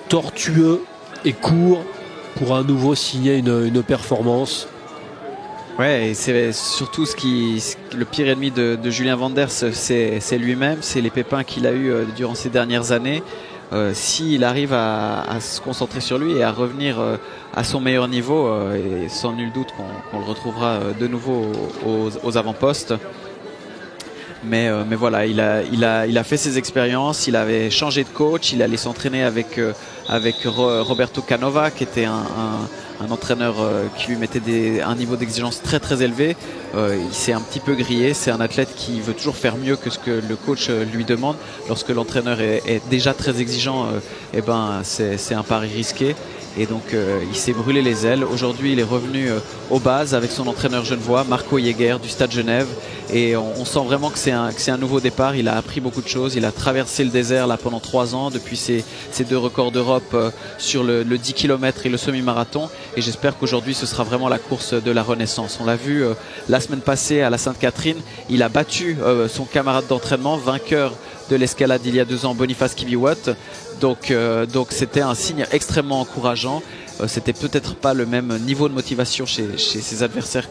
tortueux et court pour à nouveau signer une performance. Ouais, et c'est surtout le pire ennemi de Julien Vanders, c'est lui-même, c'est les pépins qu'il a eu durant ces dernières années. S'il arrive à se concentrer sur lui et à revenir à son meilleur niveau, et sans nul doute qu'on le retrouvera de nouveau aux avant-postes. Mais voilà, il a fait ses expériences, il avait changé de coach, il allait s'entraîner avec Roberto Canova, qui était un entraîneur qui lui mettait un niveau d'exigence très très élevé. Il s'est un petit peu grillé, c'est un athlète qui veut toujours faire mieux que ce que le coach lui demande. Lorsque l'entraîneur est déjà très exigeant, c'est un pari risqué. Et donc il s'est brûlé les ailes. Aujourd'hui il est revenu aux bases avec son entraîneur genevois Marco Jäger du Stade Genève, et on sent vraiment que c'est un nouveau départ. Il a appris beaucoup de choses, il a traversé le désert là pendant 3 ans depuis ses 2 records d'Europe sur le 10 km et le semi-marathon, et j'espère qu'aujourd'hui ce sera vraiment la course de la renaissance. On l'a vu la semaine passée à la Sainte-Catherine, il a battu son camarade d'entraînement, vainqueur de l'escalade il y a 2 ans, Boniface Kibiwott. Donc c'était un signe extrêmement encourageant. C'était peut-être pas le même niveau de motivation chez ses adversaires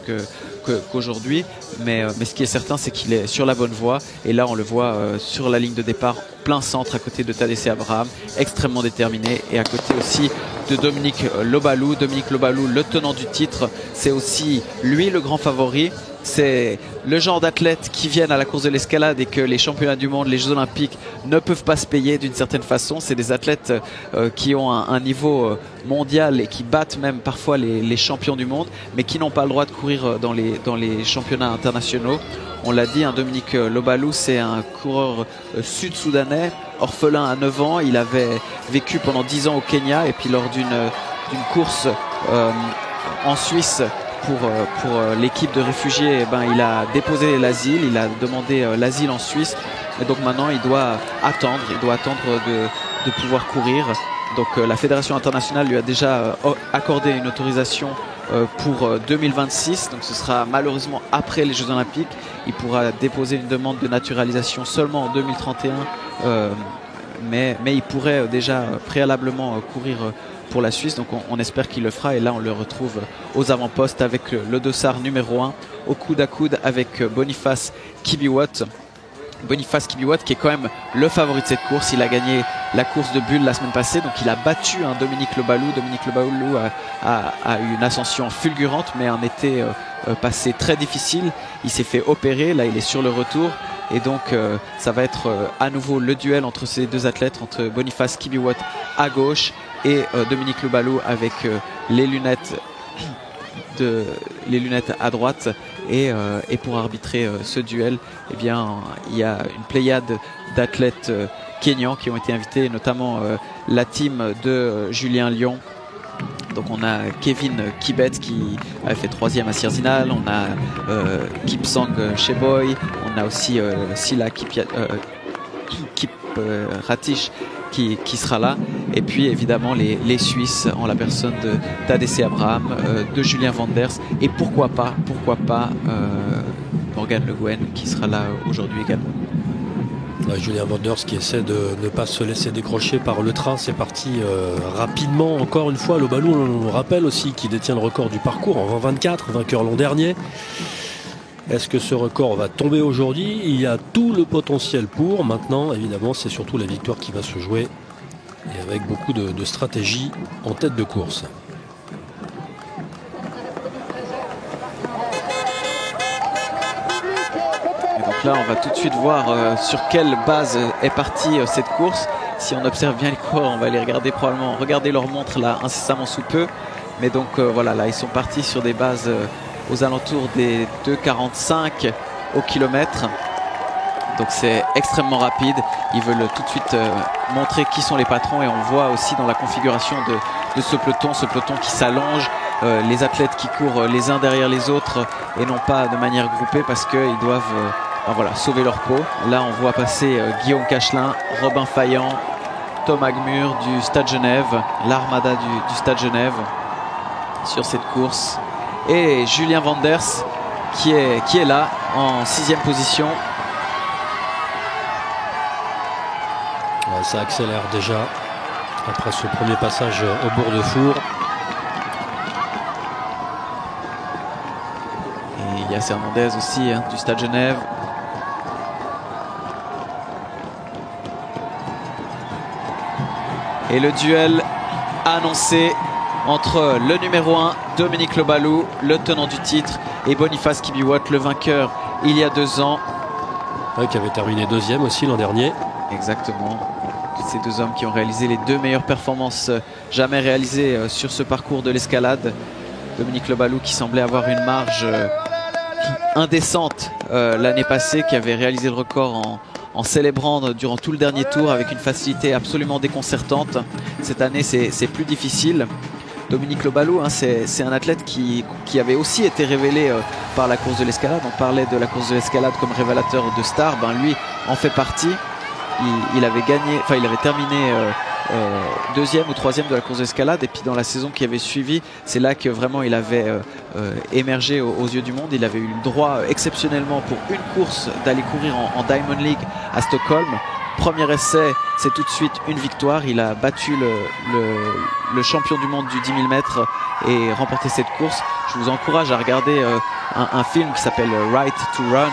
qu'aujourd'hui, mais ce qui est certain, c'est qu'il est sur la bonne voie. Et là on le voit sur la ligne de départ, plein centre à côté de Tadesse Abraham, extrêmement déterminé, et à côté aussi de Dominique Lobalou. Dominique Lobalou, le tenant du titre, c'est aussi lui le grand favori. C'est le genre d'athlètes qui viennent à la course de l'escalade et que les championnats du monde, les Jeux Olympiques ne peuvent pas se payer d'une certaine façon. C'est des athlètes qui ont un niveau mondial et qui battent même parfois les champions du monde, mais qui n'ont pas le droit de courir dans les championnats internationaux. On l'a dit, Dominique Lobalou, c'est un coureur sud-soudanais, orphelin à 9 ans. Il avait vécu pendant 10 ans au Kenya, et puis lors d'une course en Suisse pour l'équipe de réfugiés, il a déposé l'asile, il a demandé l'asile en Suisse, et donc maintenant il doit attendre de pouvoir courir. Donc la Fédération internationale lui a déjà accordé une autorisation pour 2026, donc ce sera malheureusement après les Jeux Olympiques. Il pourra déposer une demande de naturalisation seulement en 2031, mais il pourrait déjà préalablement courir pour la Suisse, donc on espère qu'il le fera. Et là on le retrouve aux avant-postes avec le dossard numéro 1, au coude à coude avec Boniface Kibiwott. Boniface Kibiwott qui est quand même le favori de cette course. Il a gagné la course de Bulle la semaine passée, donc il a battu Dominique Lobalou. Dominique Lobalou a eu une ascension fulgurante, mais un été passé très difficile. Il s'est fait opérer, là il est sur le retour, et donc ça va être à nouveau le duel entre ces 2 athlètes, entre Boniface Kibiwott à gauche et Dominique Lobalou avec les lunettes à droite. Et pour arbitrer ce duel, il y a une pléiade d'athlètes kenyans qui ont été invités, notamment la team de Julien Lyon. Donc on a Kevin Kibet qui avait fait 3e à Sierzinal, on a Kipsang Sheboy, on a aussi Sila Kipratish qui sera là, et puis évidemment les Suisses en la personne de Tadesse Abraham, de Julien Vanders, et pourquoi pas Morgan Le Gouen qui sera là aujourd'hui également. Julien Vanders qui essaie de ne pas se laisser décrocher par le train. C'est parti rapidement encore une fois. Lobalou, on rappelle aussi, qui détient le record du parcours en 2024, vainqueur l'an dernier. Est-ce que ce record va tomber aujourd'hui? Il y a tout le potentiel pour. Maintenant, évidemment, c'est surtout la victoire qui va se jouer, et avec beaucoup de stratégie en tête de course. Et donc là, on va tout de suite voir sur quelle base est partie cette course. Si on observe bien les coureurs, on va les regarder probablement regarder leur montre là incessamment sous peu. Mais donc voilà, là ils sont partis sur des bases aux alentours des 2,45 au kilomètre. Donc c'est extrêmement rapide. Ils veulent tout de suite montrer qui sont les patrons, et on voit aussi dans la configuration de ce peloton qui s'allonge, les athlètes qui courent les uns derrière les autres et non pas de manière groupée, parce qu'ils doivent sauver leur peau. Là on voit passer Guillaume Cachelin, Robin Faillant, Tom Agmur du Stade Genève, l'armada du Stade Genève sur cette course, et Julien Vanders qui est là en 6e position. Ça accélère déjà après ce premier passage au bourg de Four. Et il y a Hernandez aussi du Stade Genève. Et le duel annoncé entre le numéro 1, Dominique Lobalu, le tenant du titre, et Boniface Kibiwott, le vainqueur il y a 2 ans. Ouais, qui avait terminé 2e aussi l'an dernier. Exactement. Ces 2 hommes qui ont réalisé les 2 meilleures performances jamais réalisées sur ce parcours de l'escalade. Dominique Lobalu qui semblait avoir une marge indécente l'année passée, qui avait réalisé le record en célébrant durant tout le dernier tour avec une facilité absolument déconcertante. Cette année, c'est plus difficile. Dominique Lobalu, c'est un athlète qui avait aussi été révélé par la course de l'escalade. On parlait de la course de l'escalade comme révélateur de stars. Lui en fait partie. Il avait terminé 2e ou 3e de la course d'escalade, et puis dans la saison qui avait suivi, c'est là que vraiment il avait émergé aux yeux du monde. Il avait eu le droit exceptionnellement pour une course d'aller courir en Diamond League à Stockholm. Premier essai, c'est tout de suite une victoire. Il a battu le champion du monde du 10 000 mètres et remporté cette course. Je vous encourage à regarder un film qui s'appelle Right to Run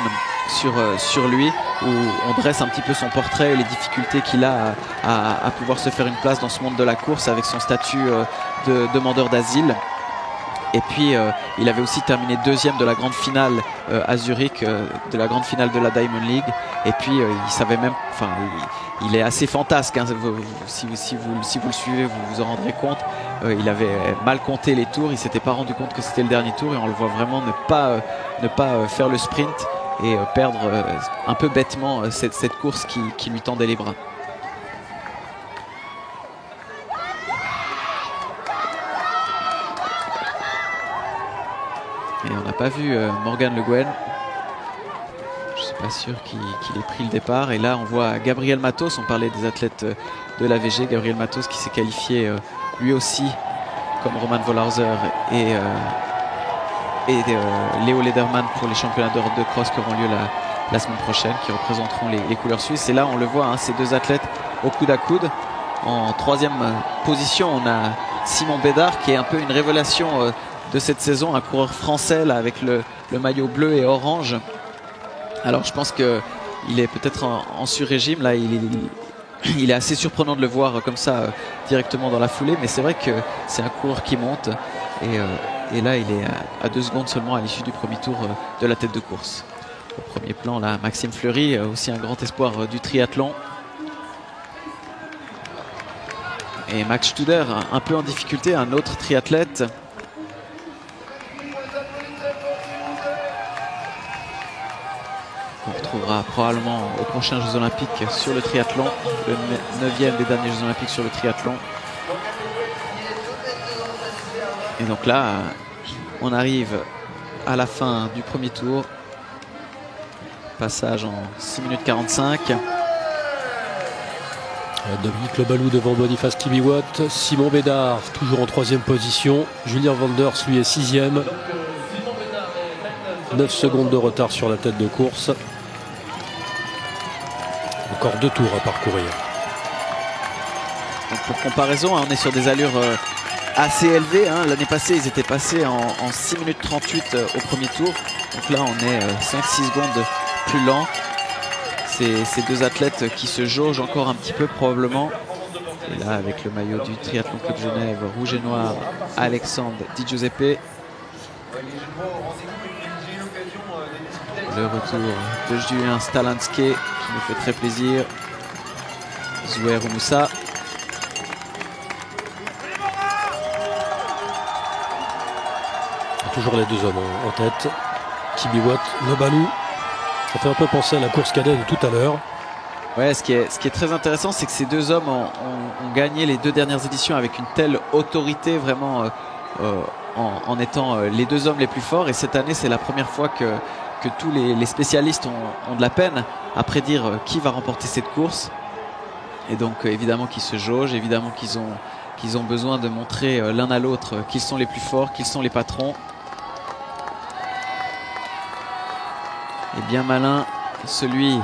sur lui, où on dresse un petit peu son portrait et les difficultés qu'il a à pouvoir se faire une place dans ce monde de la course avec son statut de demandeur d'asile. Et puis il avait aussi terminé 2e de la grande finale à Zurich, de la grande finale de la Diamond League. Et puis il savait même, il est assez fantasque, hein. Si vous le suivez, vous vous en rendrez compte. Il avait mal compté les tours, il s'était pas rendu compte que c'était le dernier tour, et on le voit vraiment ne pas faire le sprint et perdre un peu bêtement cette course qui lui tendait les bras. Et on n'a pas vu Morgan Le Guen. Je ne suis pas sûr qu'il ait pris le départ. Et là, on voit Gabriel Matos. On parlait des athlètes de l'AVG. Gabriel Matos qui s'est qualifié lui aussi, comme Roman Volhauser et Léo Lederman, pour les championnats d'Europe de cross qui auront lieu la semaine prochaine, qui représenteront les couleurs suisses. Et là, on le voit, ces 2 athlètes au coude à coude. En 3e position, on a Simon Bédard, qui est un peu une révélation de cette saison, un coureur français là, avec le maillot bleu et orange. Alors je pense qu'il est peut-être en sur-régime là. Il est assez surprenant de le voir comme ça directement dans la foulée, mais c'est vrai que c'est un coureur qui monte, et là il est à 2 secondes seulement à l'issue du premier tour de la tête de course. Au premier plan là, Maxime Fleury, aussi un grand espoir du triathlon. Et Max Studer, un peu en difficulté, un autre triathlète. On retrouvera probablement aux prochains Jeux Olympiques sur le triathlon, le 9e des derniers Jeux Olympiques sur le triathlon. Et donc là, on arrive à la fin du premier tour. Passage en 6 minutes 45. Dominique Lobalu devant Boniface Kibiwott. Simon Bédard toujours en 3e position. Julien Vanders lui est 6e. 9 secondes de retard sur la tête de course. Encore 2 tours à parcourir. Donc pour comparaison, on est sur des allures assez élevées. L'année passée, ils étaient passés en 6 minutes 38 au premier tour. Donc là, on est 5-6 secondes plus lent. Ces 2 athlètes qui se jaugent encore un petit peu probablement. Et là, avec le maillot du Triathlon Club Genève, rouge et noir, Alexandre Di Giuseppe. Le retour de Julien Stalanske qui nous fait très plaisir. Zouer Moussa. Toujours les 2 hommes en tête. Kibiwott, Lobalu. Ça fait un peu penser à la course cadet de tout à l'heure. Ouais, ce qui est très intéressant, c'est que ces 2 hommes ont gagné les 2 dernières éditions avec une telle autorité, vraiment en étant les 2 hommes les plus forts. Et cette année, c'est la première fois que tous les spécialistes ont de la peine à prédire qui va remporter cette course. Et donc évidemment qu'ils se jaugent, évidemment qu'ils ont besoin de montrer l'un à l'autre qu'ils sont les plus forts, qu'ils sont les patrons. Et bien malin celui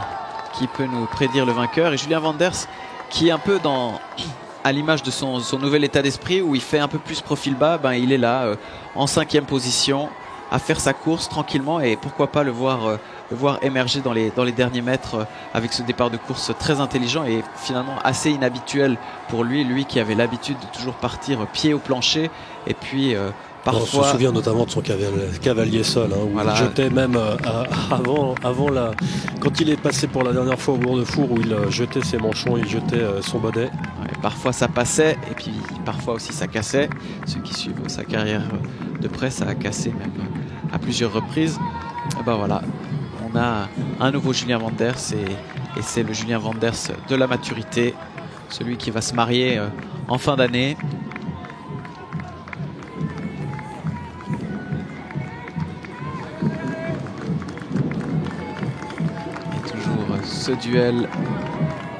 qui peut nous prédire le vainqueur. Et Julien Vanders qui est un peu à l'image de son nouvel état d'esprit, où il fait un peu plus profil bas. Il est là en 5e position à faire sa course tranquillement, et pourquoi pas le voir émerger dans les derniers mètres avec ce départ de course très intelligent et finalement assez inhabituel pour lui qui avait l'habitude de toujours partir pied au plancher, et puis parfois... On se souvient notamment de son cavalier sol, où il jetait même avant quand il est passé pour la dernière fois au Bourg-de-Four, où il jetait ses manchons, il jetait son bonnet. Parfois ça passait, et puis parfois aussi ça cassait. Ceux qui suivent sa carrière de près, ça a cassé même à plusieurs reprises. Et voilà, on a un nouveau Julien Wanders, et c'est le Julien Wanders de la maturité, celui qui va se marier en fin d'année. Et toujours ce duel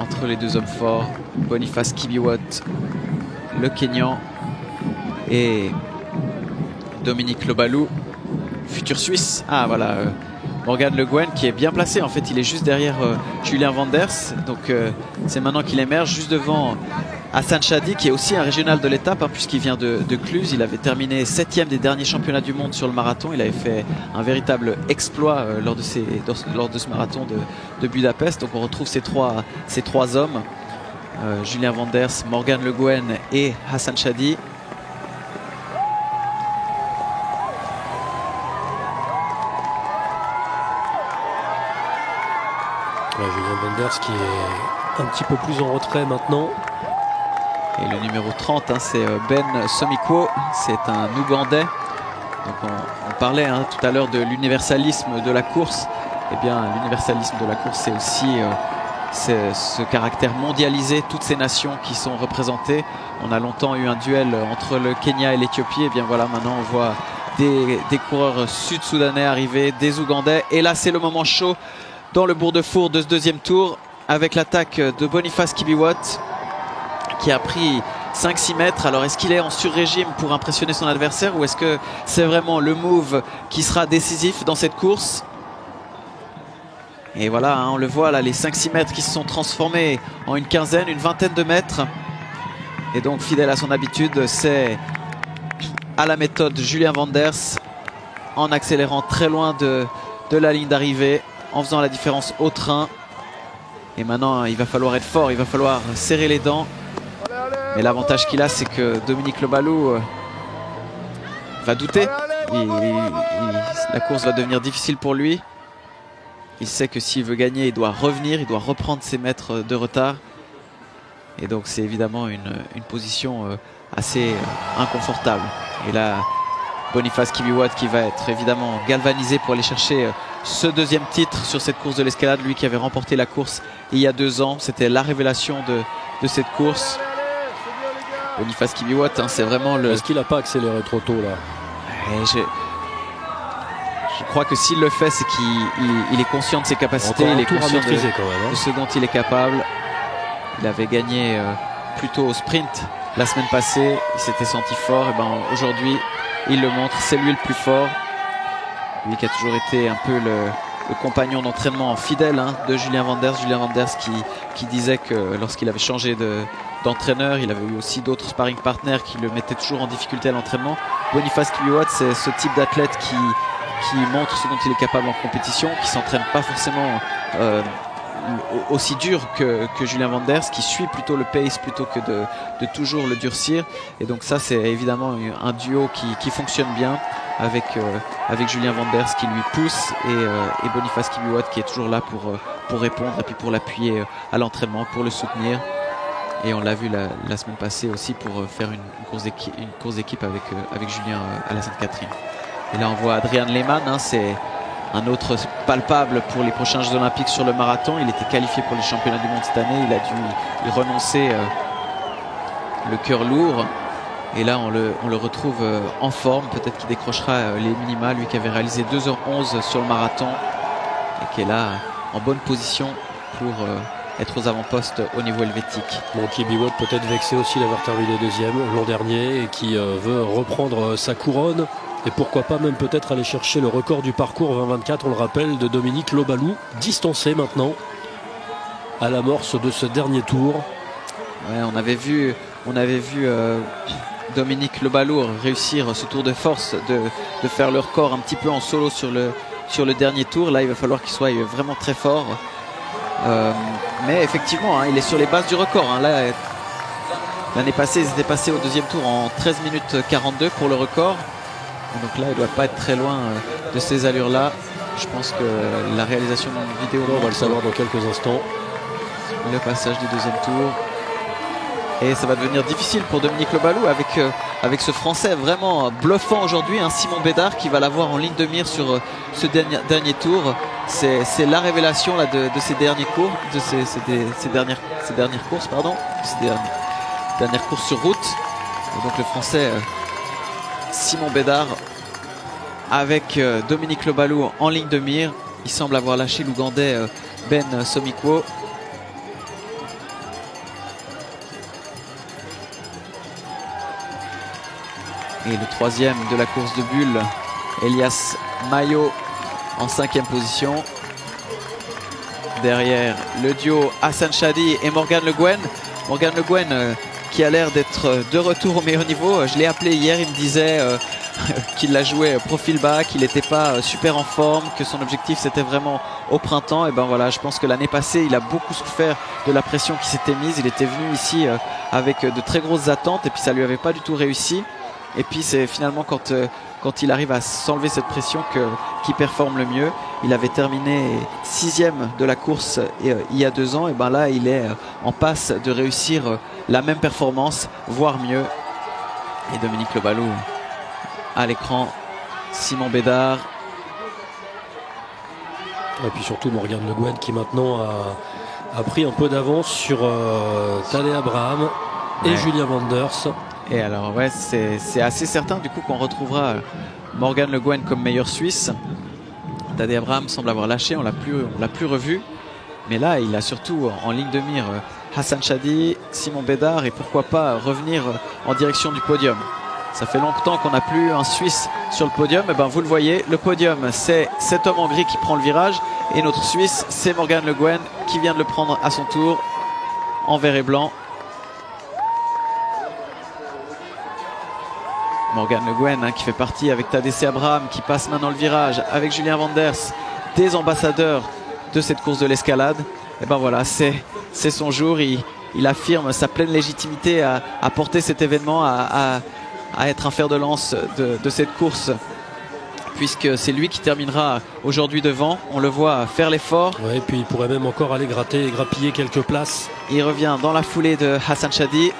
entre les deux hommes forts, Boniface Kibiwott, le Kényan, et Dominique Lobalou, futur Suisse. Morgan Le Guen, qui est bien placé. En fait, il est juste derrière Julien Wanders. Donc, c'est maintenant qu'il émerge juste devant Hassan Chadi, qui est aussi un régional de l'étape, puisqu'il vient de Cluse. Il avait terminé 7e des derniers championnats du monde sur le marathon. Il avait fait un véritable exploit lors de ce marathon de Budapest. Donc, on retrouve ces trois hommes. Julien Wanders, Morgan Le Guen et Hassan Chadi. Julien Wanders qui est un petit peu plus en retrait maintenant. Et le numéro 30, c'est Ben Somikwo, c'est un Ougandais. Donc on parlait tout à l'heure de l'universalisme de la course. Eh bien, l'universalisme de la course, c'est aussi ce caractère mondialisé, toutes ces nations qui sont représentées. On a longtemps eu un duel entre le Kenya et l'Éthiopie. Et bien voilà, maintenant on voit des coureurs sud-soudanais arriver, des Ougandais. Et là, c'est le moment chaud dans le Bourg-de-Four de ce deuxième tour, avec l'attaque de Boniface Kibiwott, qui a pris 5-6 mètres. Alors, est-ce qu'il est en sur-régime pour impressionner son adversaire, ou est-ce que c'est vraiment le move qui sera décisif dans cette course? Et voilà, on le voit là, les 5-6 mètres qui se sont transformés en une quinzaine, une vingtaine de mètres. Et donc, fidèle à son habitude, c'est à la méthode Julien Wanders, en accélérant très loin de la ligne d'arrivée, en faisant la différence au train. Et maintenant, il va falloir être fort, il va falloir serrer les dents. Mais l'avantage qu'il a, c'est que Dominique Lobalou va douter. La course va devenir difficile pour lui. Il sait que s'il veut gagner, il doit revenir, il doit reprendre ses mètres de retard. Et donc c'est évidemment une position assez inconfortable. Et là, Boniface Kibiwott qui va être évidemment galvanisé pour aller chercher ce deuxième titre sur cette course de l'escalade. Lui qui avait remporté la course il y a 2 ans. C'était la révélation de cette course. Boniface Kibiwott, c'est vraiment le... Est-ce qu'il n'a pas accéléré trop tôt là? Je crois que s'il le fait, c'est qu'il est conscient de ses capacités, il est conscient de ce dont il est capable. Il avait gagné plutôt au sprint la semaine passée, il s'était senti fort. Et aujourd'hui, il le montre, c'est lui le plus fort. Lui qui a toujours été un peu le compagnon d'entraînement fidèle de Julien Wanders. Julien Wanders qui disait que lorsqu'il avait changé d'entraîneur, il avait eu aussi d'autres sparring partners qui le mettaient toujours en difficulté à l'entraînement. Boniface Kibiwott, c'est ce type d'athlète qui montre ce dont il est capable en compétition, qui s'entraîne pas forcément aussi dur que Julien Wanders, qui suit plutôt le pace plutôt que de toujours le durcir. Et donc ça, c'est évidemment un duo qui fonctionne bien avec Julien Wanders qui lui pousse, et Boniface Kibiwott qui est toujours là pour répondre et puis pour l'appuyer à l'entraînement, pour le soutenir. Et on l'a vu la semaine passée aussi pour faire une course d'équipe avec Julien à la Sainte-Catherine. Et là on voit Adrian Lehmann, c'est un autre palpable pour les prochains Jeux Olympiques sur le marathon. Il était qualifié pour les championnats du monde cette année, il a dû y renoncer le cœur lourd. Et là on le retrouve en forme, peut-être qu'il décrochera les minima, lui qui avait réalisé 2h11 sur le marathon et qui est là en bonne position pour être aux avant-postes au niveau helvétique. Bon, Kibiwott peut-être vexé aussi d'avoir terminé 2e l'an dernier et qui veut reprendre sa couronne. Et pourquoi pas même peut-être aller chercher le record du parcours 2024, on le rappelle, de Dominique Lobalou, distancé maintenant à l'amorce de ce dernier tour. Ouais, on avait vu Dominique Leballour réussir ce tour de force de faire le record un petit peu en solo sur le dernier tour. Là, il va falloir qu'il soit vraiment très fort. Mais effectivement, hein, il est sur les bases du record. Hein. Là, l'année passée, ils étaient passés au deuxième tour en 13 minutes 42 pour le record. Et donc là, il ne doit pas être très loin de ces allures-là. Je pense que la réalisation d'une vidéo... On va le savoir dans quelques instants. Le passage du deuxième tour. Et ça va devenir difficile pour Dominique Leballour avec ce Français vraiment bluffant aujourd'hui, hein, Simon Bédard, qui va l'avoir en ligne de mire sur ce dernier tour. C'est la révélation là, de ces derniers cours, de ces dernières courses, pardon, ces dernières courses sur route. Et donc le Français Simon Bédard avec Dominique Leballour en ligne de mire. Il semble avoir lâché l'Ougandais Ben Somikwo. Et le troisième de la course de bulle, Elias Mayo en 5e position. Derrière le duo Hassan Chadi et Morgan Le Guen. Morgan Le Guen qui a l'air d'être de retour au meilleur niveau. Je l'ai appelé hier, il me disait qu'il a joué profil bas, qu'il n'était pas super en forme, que son objectif c'était vraiment au printemps. Et ben voilà, je pense que l'année passée il a beaucoup souffert de la pression qui s'était mise. Il était venu ici avec de très grosses attentes et puis ça lui avait pas du tout réussi. Et puis c'est finalement quand il arrive à s'enlever cette pression qu'il performe le mieux. Il avait terminé 6e de la course il y a 2 ans. Et ben là il est en passe de réussir la même performance, voire mieux. Et Dominique Leballour à l'écran, Simon Bédard. Et puis surtout Morgan Le Guen qui maintenant a pris un peu d'avance sur Tadej Abraham et Julien Wanders. Et alors ouais, c'est assez certain du coup qu'on retrouvera Morgan Le Guen comme meilleur Suisse. Tadej Abraham semble avoir lâché, on l'a plus revu. Mais là il a surtout en ligne de mire Hassan Chadi, Simon Bédard et pourquoi pas revenir en direction du podium. Ça fait longtemps qu'on n'a plus un Suisse sur le podium. Et ben vous le voyez, le podium c'est cet homme en gris qui prend le virage et notre Suisse c'est Morgan Le Guen qui vient de le prendre à son tour en vert et blanc. Morgan Le Guen hein, qui fait partie avec Tadej Abraham qui passe maintenant le virage avec Julien Wanders, des ambassadeurs de cette course de l'escalade. Et ben voilà, c'est son jour, il affirme sa pleine légitimité à porter cet événement, à être un fer de lance de cette course, puisque c'est lui qui terminera aujourd'hui devant. On le voit faire l'effort. Ouais, et puis il pourrait même encore aller gratter et grappiller quelques places. Il revient dans la foulée de Hassan Chadi,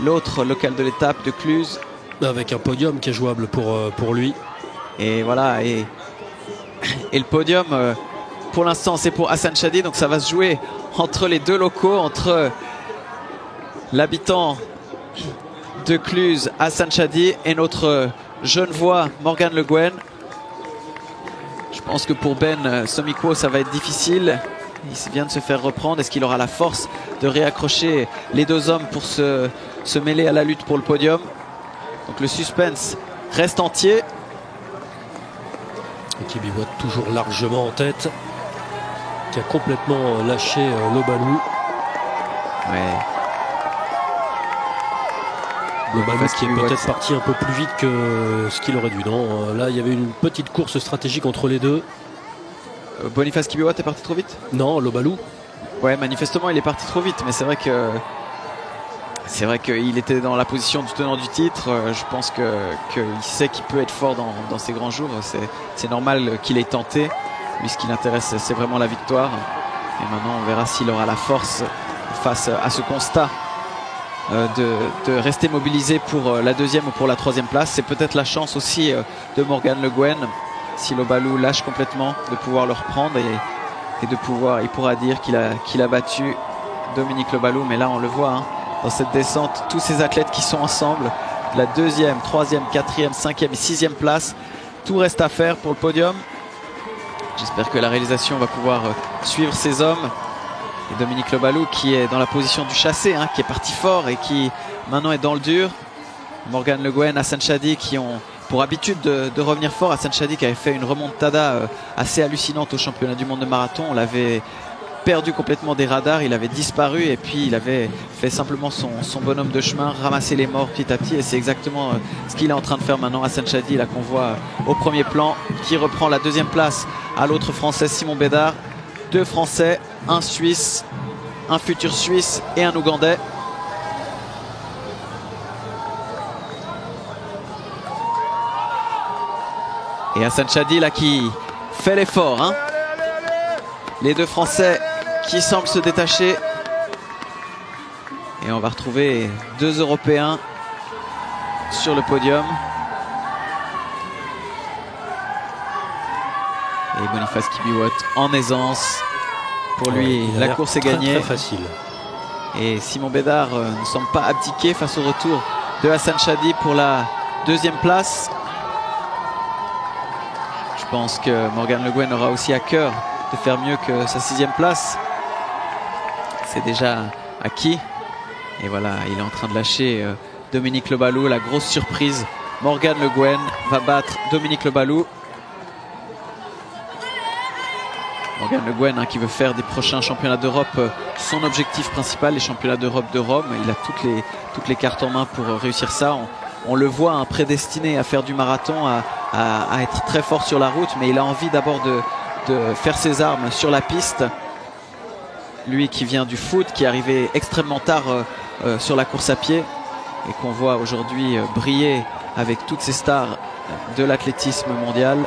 l'autre local de l'étape de Cluse. Avec un podium qui est jouable pour lui. Et voilà, et le podium pour l'instant c'est pour Hassan Chadi, donc ça va se jouer entre les deux locaux, entre l'habitant de Cluse Hassan Chadi et notre Genevois Morgan Le Guen. Je pense que pour Ben Somikwo ça va être difficile. Il vient de se faire reprendre. Est-ce qu'il aura la force de réaccrocher les deux hommes pour se mêler à la lutte pour le podium? Donc le suspense reste entier. Et qui bivote toujours largement en tête, qui a complètement lâché Leballour. Ouais. Leballour qui est peut-être parti un peu plus vite que ce qu'il aurait dû. Non, là il y avait une petite course stratégique entre les deux. Boniface Kibiwott est parti trop vite? Non, Leballour. Ouais, manifestement il est parti trop vite, mais c'est vrai qu'il était dans la position du tenant du titre. Je pense qu'il sait qu'il peut être fort dans ces grands jours. C'est normal qu'il ait tenté. Lui, ce qui l'intéresse, c'est vraiment la victoire. Et maintenant, on verra s'il aura la force face à ce constat de rester mobilisé pour la deuxième ou pour la troisième place. C'est peut-être la chance aussi de Morgan Le Guen, si Leballour lâche complètement, de pouvoir le reprendre et de pouvoir, il pourra dire qu'il a battu Dominique Leballour. Mais là, on le voit, hein, dans cette descente, tous ces athlètes qui sont ensemble, la deuxième, troisième, quatrième, cinquième et sixième place, tout reste à faire pour le podium. J'espère que la réalisation va pouvoir suivre ces hommes. Et Dominique Leballour qui est dans la position du chassé, hein, qui est parti fort et qui maintenant est dans le dur. Morgan Le Guen, Hassan Chadi qui ont pour habitude de revenir fort. Hassan Chadi qui avait fait une remontada assez hallucinante au championnat du monde de marathon. On l'avait perdu complètement des radars, il avait disparu et puis il avait fait simplement son bonhomme de chemin, ramasser les morts petit à petit, et c'est exactement ce qu'il est en train de faire maintenant. Hassan Chadi, là qu'on voit au premier plan, qui reprend la deuxième place à l'autre Français, Simon Bédard. 2 Français, un Suisse, un futur Suisse et un Ougandais. Et Hassan Chadi là qui fait l'effort, hein. Les 2 Français qui semblent se détacher. Et on va retrouver 2 Européens sur le podium. Et Boniface Kibiwott en aisance. Pour lui, la course est gagnée. Très facile. Et Simon Bédard ne semble pas abdiquer face au retour de Hassan Chadi pour la deuxième place. Je pense que Morgan Le Guen aura aussi à cœur de faire mieux que sa 6e place. C'est déjà acquis. Et voilà, il est en train de lâcher Dominique Le Balou. La grosse surprise, Morgan Le Guen va battre Dominique Le Balou. Morgan Le Guen, hein, qui veut faire des prochains championnats d'Europe son objectif principal, les championnats d'Europe de Rome. Il a toutes les cartes en main pour réussir ça. On le voit, hein, prédestiné à faire du marathon, à être très fort sur la route, mais il a envie d'abord de faire ses armes sur la piste. Lui qui vient du foot, qui est arrivé extrêmement tard sur la course à pied et qu'on voit aujourd'hui briller avec toutes ces stars de l'athlétisme mondial.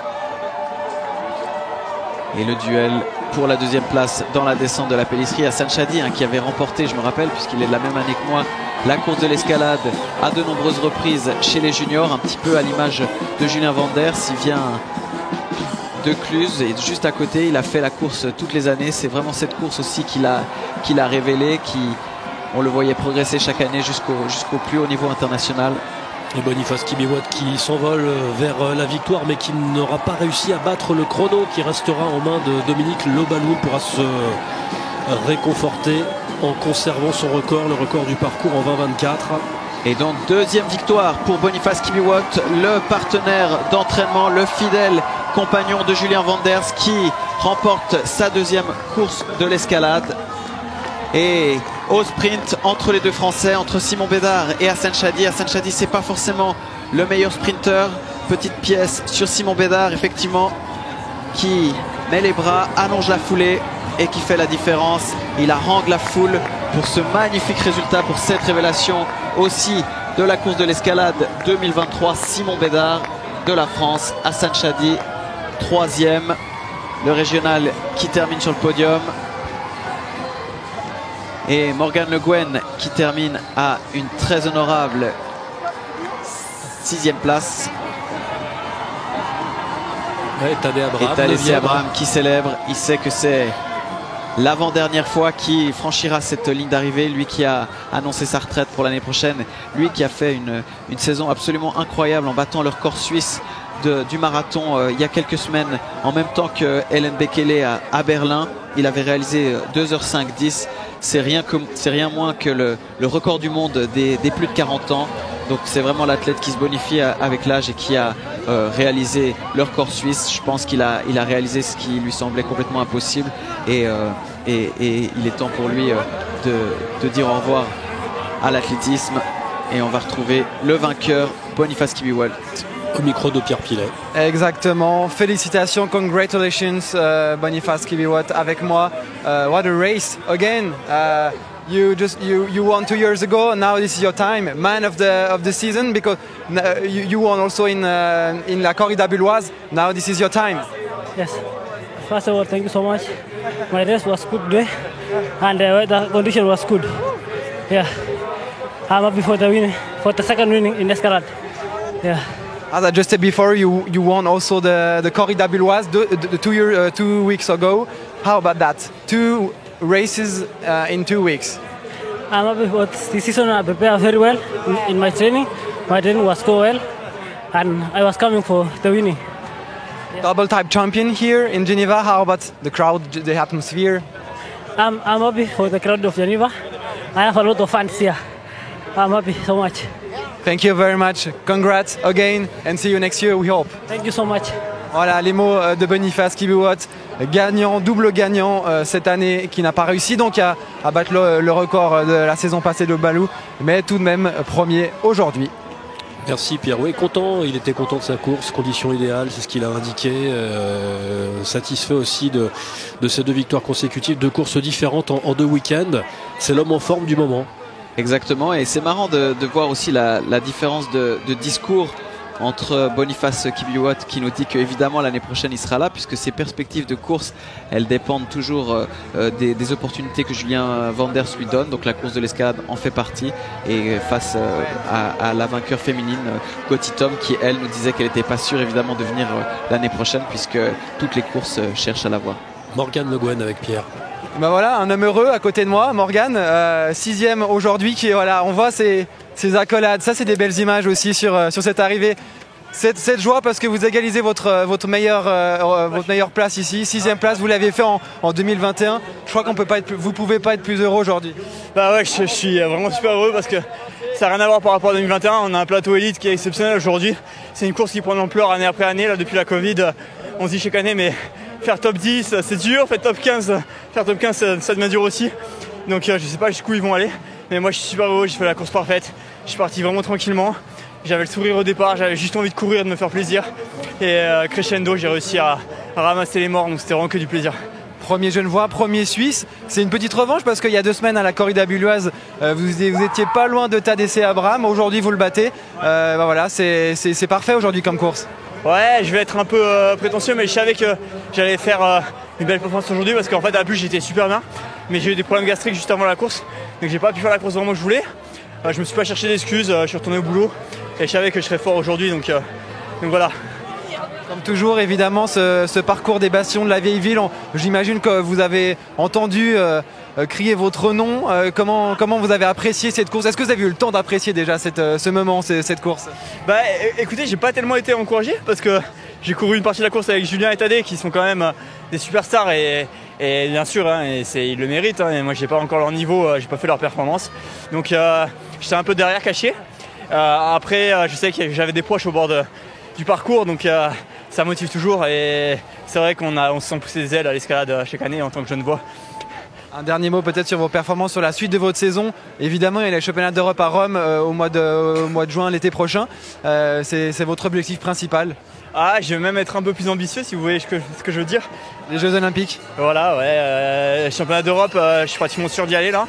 Et le duel pour la deuxième place dans la descente de la Pélisserie. Hassan Chadi, hein, qui avait remporté, je me rappelle, puisqu'il est de la même année que moi, la course de l'escalade à de nombreuses reprises chez les juniors, un petit peu à l'image de Julien Vanders. Il vient de Cluse et juste à côté, il a fait la course toutes les années. C'est vraiment cette course aussi qu'il a révélée, on le voyait progresser chaque année jusqu'au plus haut niveau international. Et Boniface Kibiwott qui s'envole vers la victoire, mais qui n'aura pas réussi à battre le chrono, qui restera en main de Dominique Le Balou, pourra se réconforter en conservant son record, le record du parcours en 20-24. Et donc deuxième victoire pour Boniface Kibiwott, le partenaire d'entraînement, le fidèle compagnon de Julien Vanders, qui remporte sa deuxième course de l'escalade. Et au sprint, entre les 2 Français, entre Simon Bédard et Hassan Chadi. Hassan Chadi, c'est pas forcément le meilleur sprinter. Petite pièce sur Simon Bédard, effectivement, qui met les bras, allonge la foulée et qui fait la différence. Il harangue la foule pour ce magnifique résultat, pour cette révélation aussi de la course de l'escalade 2023. Simon Bédard de la France, Hassan Chadi 3e. Le régional qui termine sur le podium. Et Morgan Le Guen qui termine à une très honorable 6e place. Et Tadej Abraham qui célèbre. Il sait que c'est l'avant-dernière fois qu'il franchira cette ligne d'arrivée. Lui qui a annoncé sa retraite pour l'année prochaine. Lui qui a fait une saison absolument incroyable en battant le record suisse du marathon il y a quelques semaines, en même temps que Hellen Bekele à Berlin. Il avait réalisé 2h05-10. C'est rien moins que le record du monde des plus de 40 ans. Donc c'est vraiment l'athlète qui se bonifie avec l'âge et qui a réalisé le record suisse. Je pense qu'il a réalisé ce qui lui semblait complètement impossible. Et il est temps pour lui de dire au revoir à l'athlétisme. Et on va retrouver le vainqueur, Boniface Kibiwott. Au micro de Pierre Pilet. Exactement. Félicitations, congratulations, Boniface Kibiwott avec moi. What a race again. You won 2 years ago. Now this is your time, man of the season, because you won also in la corrida bulloise. Now this is your time. Yes. First of all, thank you so much. My race was good today, and the condition was good. Yeah. I'm happy for the second winning in Escalade. Yeah. As I just said before, you won also the corrida bulloise 2 weeks ago. How about that? 2 races in 2 weeks. I'm happy for this season. I prepared very well in my training. My training was go well, and I was coming for the winning. Yeah. Double type champion here in Geneva. How about the crowd, the atmosphere? I'm happy for the crowd of Geneva. I have a lot of fans here. I'm happy so much. Thank you very much. Congrats again and see you next year, we hope. Thank you so much. Voilà les mots de Boniface Kibiwott. gagnant, double gagnant cette année, qui n'a pas réussi donc à battre le record de la saison passée de Balou, mais tout de même premier aujourd'hui. Merci Pierre. Oui, content, il était content de sa course, conditions idéales, c'est ce qu'il a indiqué. Satisfait aussi de ces 2 victoires consécutives, 2 courses différentes en 2 week-ends. C'est l'homme en forme du moment. Exactement, et c'est marrant de voir aussi la différence de discours entre Boniface Kibiwott qui nous dit qu'évidemment l'année prochaine il sera là, puisque ses perspectives de course elles dépendent toujours des opportunités que Julien Vanders lui donne, donc la course de l'escalade en fait partie, et face à la vainqueur féminine Gotti Tom qui elle nous disait qu'elle n'était pas sûre évidemment de venir l'année prochaine puisque toutes les courses cherchent à la voir. Morgane Le Guen avec Pierre. Ben voilà, un homme heureux à côté de moi, Morgane, 6e aujourd'hui, qui voilà, on voit ces accolades, ça c'est des belles images aussi sur cette arrivée. Cette joie parce que vous égalisez votre meilleure place ici, 6e place, vous l'avez fait en 2021. Je crois vous pouvez pas être plus heureux aujourd'hui. Bah ouais, je suis vraiment super heureux parce que ça n'a rien à voir par rapport à 2021. On a un plateau élite qui est exceptionnel aujourd'hui. C'est une course qui prend de l'ampleur année après année. Là, depuis la Covid, on se dit chaque année, mais faire top 10, c'est dur. Faire top 15, ça devient dur aussi. Donc je sais pas jusqu'où ils vont aller. Mais moi, je suis super heureux. J'ai fait la course parfaite. Je suis parti vraiment tranquillement. J'avais le sourire au départ. J'avais juste envie de courir et de me faire plaisir. Et crescendo, j'ai réussi à ramasser les morts. Donc c'était vraiment que du plaisir. Premier Genevois, premier Suisse. C'est une petite revanche parce qu'il y a 2 semaines à la corrida bulloise, vous étiez pas loin de Tadesse Abraham. Aujourd'hui, vous le battez. Voilà, c'est parfait aujourd'hui comme course. Ouais, je vais être un peu prétentieux, mais je savais que j'allais faire une belle performance aujourd'hui parce qu'en fait, à la plus, j'étais super bien. Mais j'ai eu des problèmes gastriques juste avant la course. Donc, j'ai pas pu faire la course vraiment que je voulais. Je me suis pas cherché d'excuses. Je suis retourné au boulot et je savais que je serais fort aujourd'hui. Donc voilà. Comme toujours, évidemment, ce parcours des bastions de la vieille ville, j'imagine que vous avez entendu crier votre nom. Comment vous avez apprécié cette course? Est-ce que vous avez eu le temps d'apprécier déjà ce moment, cette course? Bah écoutez, j'ai pas tellement été encouragé parce que j'ai couru une partie de la course avec Julien et Tadé qui sont quand même des superstars et bien sûr hein, ils le méritent hein, et moi j'ai pas encore leur niveau, j'ai pas fait leur performance. Donc j'étais un peu derrière caché. Après je sais que j'avais des proches au bord du parcours donc ça motive toujours et c'est vrai on se sent pousser des ailes à l'escalade chaque année en tant que Genevois. Un dernier mot peut-être sur vos performances sur la suite de votre saison. Évidemment, il y a les championnats d'Europe à Rome au mois de juin l'été prochain. C'est votre objectif principal? Ah, je vais même être un peu plus ambitieux si vous voyez ce que je veux dire. Les Jeux Olympiques. Voilà, ouais. Championnat d'Europe, je suis pratiquement sûr d'y aller là.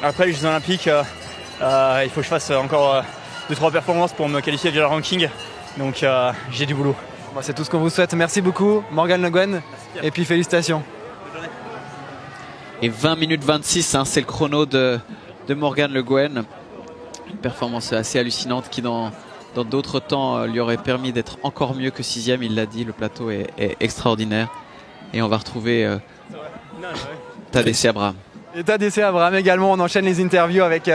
Après les Jeux Olympiques, il faut que je fasse encore 2-3 performances pour me qualifier via le ranking. Donc j'ai du boulot. Bon, c'est tout ce qu'on vous souhaite. Merci beaucoup, Morgane Le Guen. Et puis félicitations. Et 20 minutes 26, hein, c'est le chrono de Morgane Le Guen. Une performance assez hallucinante qui dans d'autres temps lui aurait permis d'être encore mieux que 6e. Il l'a dit, le plateau est extraordinaire. Et on va retrouver Tadesse Abraham. Et Tadesse Abraham également. On enchaîne les interviews avec